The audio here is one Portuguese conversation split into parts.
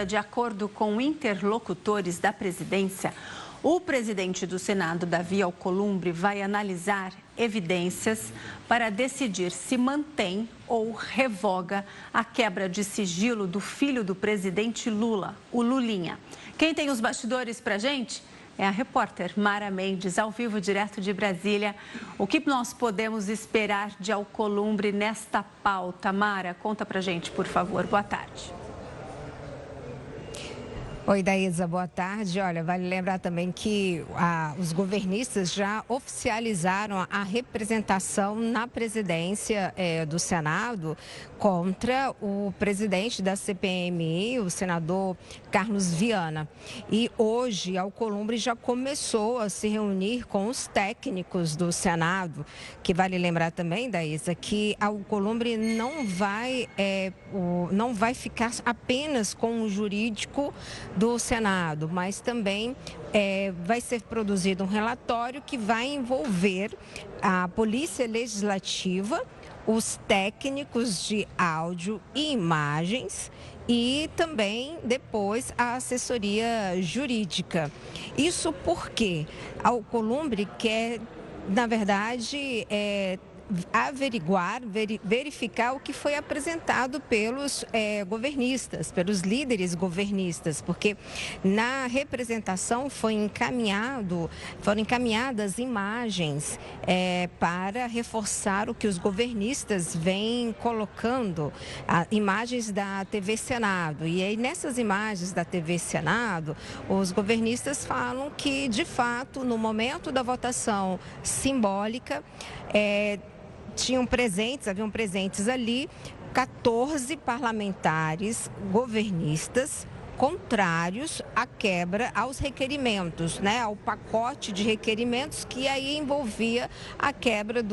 De acordo com interlocutores da presidência, o presidente do Senado, Davi Alcolumbre, vai analisar evidências para decidir se mantém ou revoga a quebra de sigilo do filho do presidente Lula, o Lulinha. Quem tem os bastidores para a gente é a repórter Mara Mendes, ao vivo, direto de Brasília. O que nós podemos esperar de Alcolumbre nesta pauta? Mara, conta para a gente, por favor. Boa tarde. Oi, Daísa, boa tarde. Olha, vale lembrar também que os governistas já oficializaram a representação na presidência do Senado contra o presidente da CPMI, o senador Carlos Viana. E hoje, Alcolumbre já começou a se reunir com os técnicos do Senado, que vale lembrar também, Daísa, que Alcolumbre não vai ficar apenas com o jurídico do Senado, mas também vai ser produzido um relatório que vai envolver a Polícia Legislativa, os técnicos de áudio e imagens e também depois a assessoria jurídica. Isso porque Alcolumbre quer, na verdade, verificar o que foi apresentado pelos governistas, pelos líderes governistas, porque na representação foram encaminhadas imagens para reforçar o que os governistas vêm colocando, imagens da TV Senado. E aí nessas imagens da TV Senado, os governistas falam que, de fato, no momento da votação simbólica, haviam presentes ali 14 parlamentares governistas contrários à quebra aos requerimentos, ao pacote de requerimentos que aí envolvia a quebra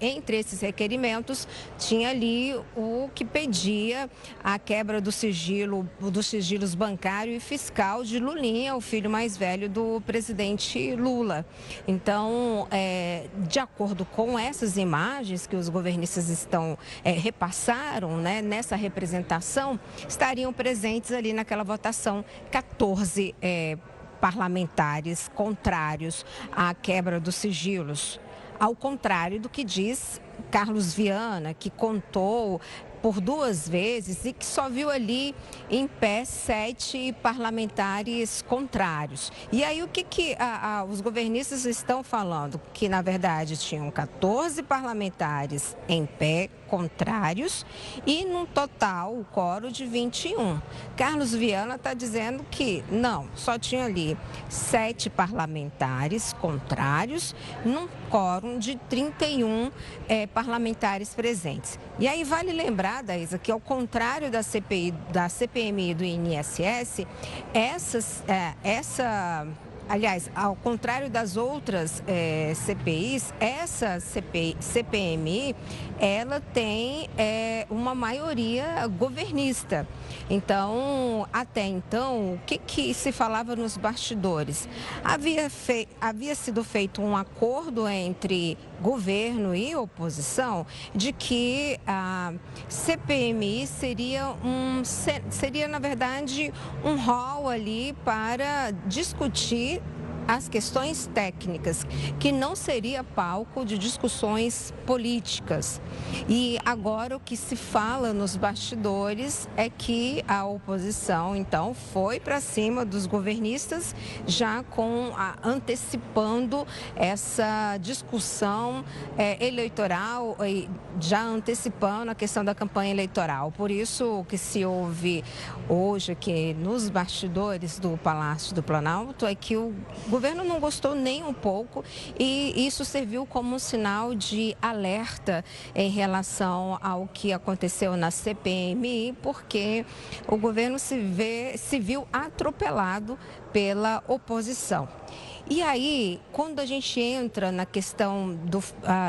entre esses requerimentos, tinha ali o que pedia a quebra dos sigilos bancário e fiscal de Lulinha, o filho mais velho do presidente Lula. Então, de acordo com essas imagens que os governistas repassaram, nessa representação, estariam presentes ali naquela votação 14 parlamentares contrários à quebra dos sigilos, ao contrário do que diz Carlos Viana, que contou por 2 vezes e que só viu ali em pé 7 parlamentares contrários. E aí o que os governistas estão falando? Que na verdade tinham 14 parlamentares em pé contrários e num total o quórum de 21. Carlos Viana está dizendo que não, só tinha ali 7 parlamentares contrários num quórum de 31 parlamentares presentes. E aí vale lembrar, Daísa, que ao contrário da CPMI e do INSS, aliás, ao contrário das outras CPIs, essa CPMI, ela tem uma maioria governista. Então, até então, o que se falava nos bastidores? Havia sido feito um acordo entre governo e oposição de que a CPMI seria, na verdade, um hall ali para discutir as questões técnicas, que não seria palco de discussões políticas. E agora o que se fala nos bastidores é que a oposição, então, foi para cima dos governistas, já antecipando essa discussão eleitoral, já antecipando a questão da campanha eleitoral. Por isso, o que se ouve hoje aqui nos bastidores do Palácio do Planalto é que o governo não gostou nem um pouco e isso serviu como um sinal de alerta em relação ao que aconteceu na CPMI, porque o governo se viu atropelado pela oposição. E aí, quando a gente entra na questão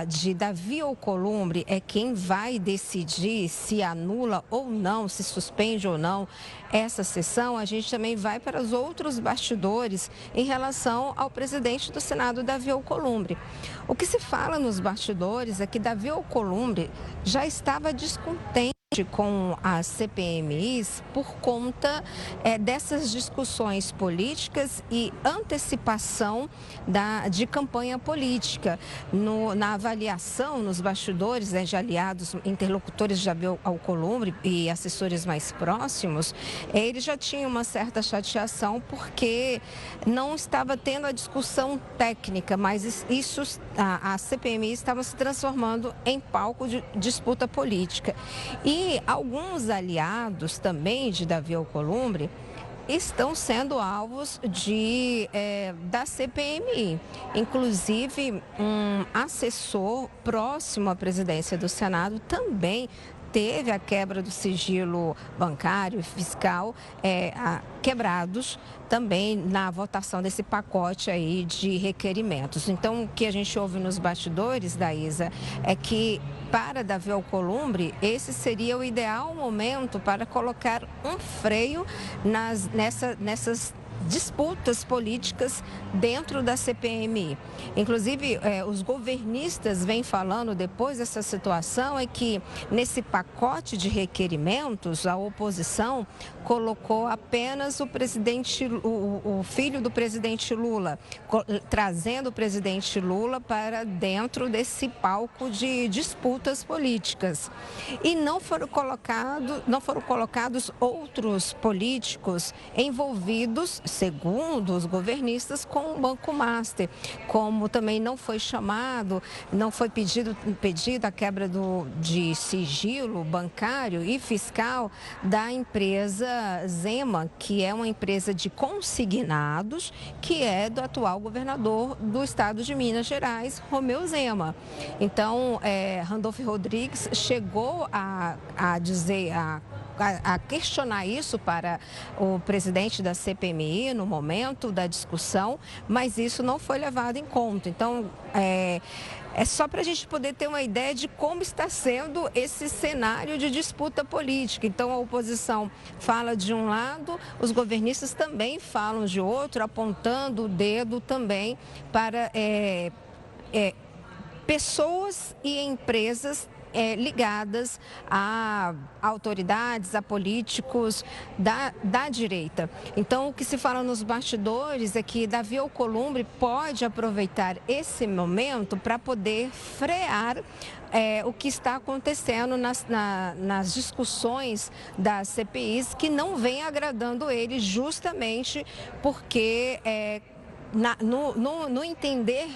de Davi Alcolumbre, é quem vai decidir se anula ou não, se suspende ou não essa sessão, a gente também vai para os outros bastidores em relação ao presidente do Senado, Davi Alcolumbre. O que se fala nos bastidores é que Davi Alcolumbre já estava descontente com as CPMIs por conta dessas discussões políticas e antecipação de campanha política. Na avaliação, nos bastidores de aliados, interlocutores de Davi Alcolumbre e assessores mais próximos, eles já tinham uma certa chateação porque não estava tendo a discussão técnica, mas a CPMI estava se transformando em palco de disputa política. E alguns aliados também de Davi Alcolumbre estão sendo alvos da CPMI. Inclusive, um assessor próximo à presidência do Senado também teve a quebra do sigilo bancário e fiscal quebrados também na votação desse pacote aí de requerimentos. Então, o que a gente ouve nos bastidores, Daísa, é que para Davi Alcolumbre, esse seria o ideal momento para colocar um freio nessas disputas políticas dentro da CPMI. Inclusive, os governistas vêm falando depois dessa situação que nesse pacote de requerimentos, a oposição colocou apenas o filho do presidente Lula, trazendo o presidente Lula para dentro desse palco de disputas políticas. E não foram colocados outros políticos envolvidos, segundo os governistas, com o Banco Master, como também não foi pedido a quebra de sigilo bancário e fiscal da empresa Zema, que é uma empresa de consignados, que é do atual governador do estado de Minas Gerais, Romeu Zema. Então, Randolfo Rodrigues chegou a questionar isso para o presidente da CPMI no momento da discussão, mas isso não foi levado em conta. Então, é só para a gente poder ter uma ideia de como está sendo esse cenário de disputa política. Então, a oposição fala de um lado, os governistas também falam de outro, apontando o dedo também para pessoas e empresas ligadas a autoridades, a políticos da direita. Então, o que se fala nos bastidores é que Davi Alcolumbre pode aproveitar esse momento para poder frear o que está acontecendo nas discussões das CPIs, que não vem agradando ele, justamente porque, no entender,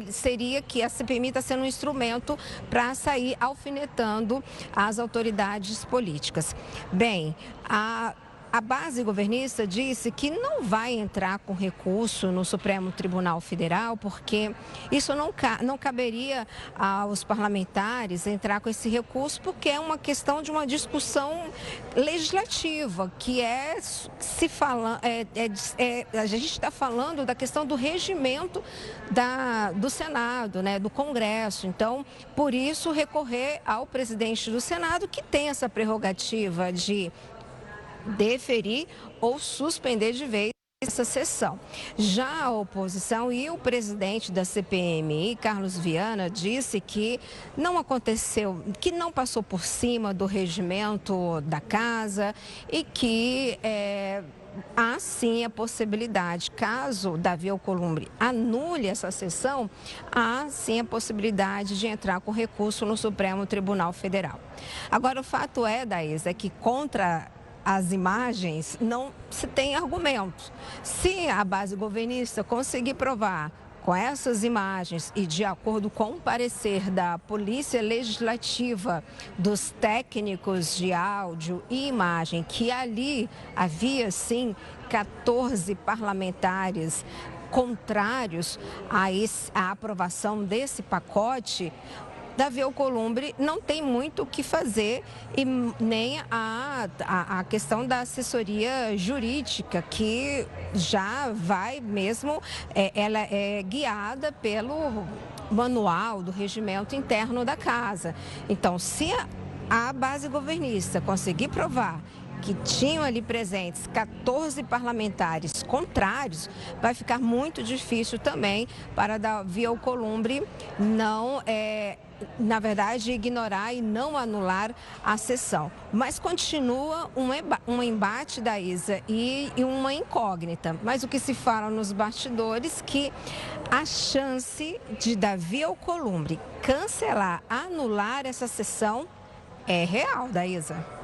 seria que a CPMI está sendo um instrumento para sair alfinetando as autoridades políticas. Bem, a base governista disse que não vai entrar com recurso no Supremo Tribunal Federal, porque isso não caberia aos parlamentares entrar com esse recurso, porque é uma questão de uma discussão legislativa, que a gente está falando da questão do regimento do Senado, né, do Congresso. Então, por isso, recorrer ao presidente do Senado, que tem essa prerrogativa de deferir ou suspender de vez essa sessão. Já a oposição e o presidente da CPMI, Carlos Viana, disse que não aconteceu, que não passou por cima do regimento da casa e que há sim a possibilidade, caso Davi Alcolumbre anule essa sessão, há sim a possibilidade de entrar com recurso no Supremo Tribunal Federal. Agora, o fato Daísa, é que contra as imagens não se tem argumentos. Se a base governista conseguir provar com essas imagens e de acordo com o parecer da Polícia Legislativa, dos técnicos de áudio e imagem, que ali havia sim 14 parlamentares contrários à aprovação desse pacote, Davi Alcolumbre não tem muito o que fazer, e nem a questão da assessoria jurídica, que já vai mesmo, ela é guiada pelo manual do regimento interno da casa. Então, se a base governista conseguir provar que tinham ali presentes 14 parlamentares contrários, vai ficar muito difícil também para Davi Alcolumbre não, na verdade, ignorar e não anular a sessão. Mas continua um embate da Isa e uma incógnita. Mas o que se fala nos bastidores que a chance de Davi Alcolumbre cancelar, anular essa sessão é real, Daísa.